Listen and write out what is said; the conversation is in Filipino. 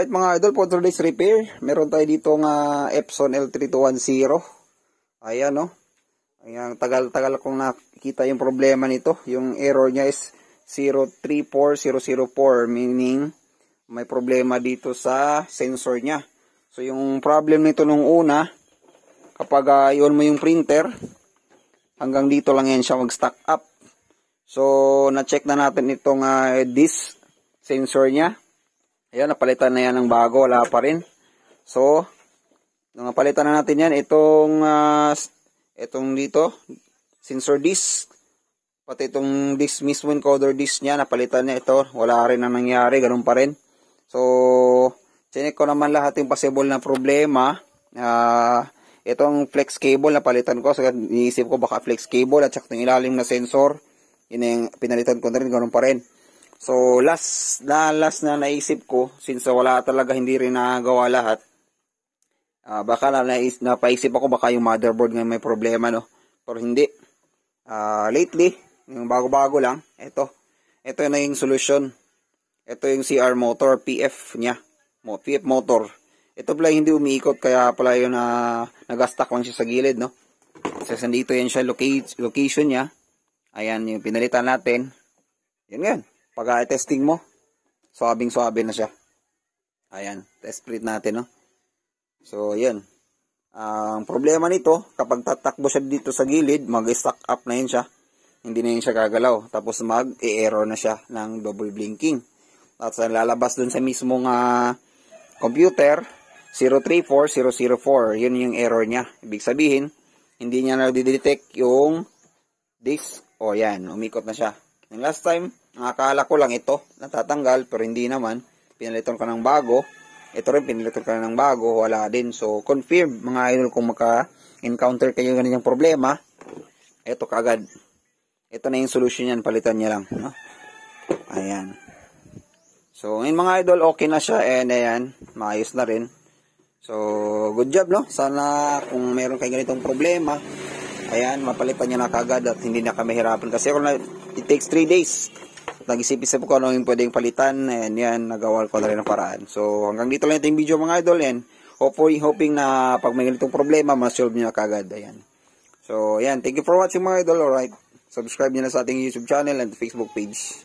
Alright mga idol, for today's repair, meron tayo dito nga Epson L3210. Ayan no. Ayan, tagal-tagal kong nakita yung problema nito. Yung error niya is 034004, meaning may problema dito sa sensor niya. So yung problem nito nung una, kapag i-on mo yung printer, hanggang dito lang yan siya mag-stack up. So na-check na natin itong disk sensor niya. Ayan, napalitan na yan ng bago, wala pa rin. So, nung napalitan na natin yan, itong dito, sensor disk, pati itong disk mismo, encoder disk niya, napalitan niya ito, wala rin na nangyari, ganun pa rin. So, chinek ko naman lahat yung possible na problema. Itong flex cable, napalitan ko, so iniisip ko baka flex cable, at saka itong ilalim na sensor, yun yung pinalitan ko na rin, ganun pa rin. So, last na naisip ko, since wala talaga, hindi rin nagawa lahat, baka napaisip ako baka yung motherboard nga may problema, no? Pero hindi. Lately, yung bago-bago lang, ito na yung solution. Ito yung CR motor, PF niya. PF motor. Ito pala hindi umiikot, kaya pala yun nag-stack lang siya sa gilid, no? Kasi nandito yan siya, location niya. Ayan, yung pinalitan natin. Yun yan. Pag testing mo, swabing-swabe na siya. Ayan, test plate natin, no? So, yan. Ang problema nito, kapag tatakbo siya dito sa gilid, mag-stack up na yun siya. Hindi na yun siya gagalaw. Tapos mag-error na siya ng double blinking. At lalabas dun sa mismong computer, 034004. Yun yung error niya. Ibig sabihin, hindi niya na-detect yung disk. O, yan, umikot na siya. And last time, akala ko lang ito natatanggal, pero hindi naman. Pinalitan ko ng bago. Ito rin pinalitan ko ng bago, wala din. So confirm mga idol, kung maka-encounter kayo ganyan problema, ito kaagad. Ito na yung solution yan, palitan niya lang, no? Ayan. So ngayon mga idol, okay na siya, and ayan, maayos na rin. So good job, no? Sana kung meron kayo ganitong problema, ayan, mapalitan niya na kaagad at hindi na kami hirapan. Kasi it takes 3 days. Nag-isip-isip ko ano yung pwedeng palitan, and yan, nagawa ko na rin ang paraan. So hanggang dito lang ito yung video mga idol, and hoping na pag may ganitong problema, ma-solve nyo na kagad. Ayan. So ayan, thank you for watching mga idol. Alright, subscribe nyo na sa ating YouTube channel and Facebook page.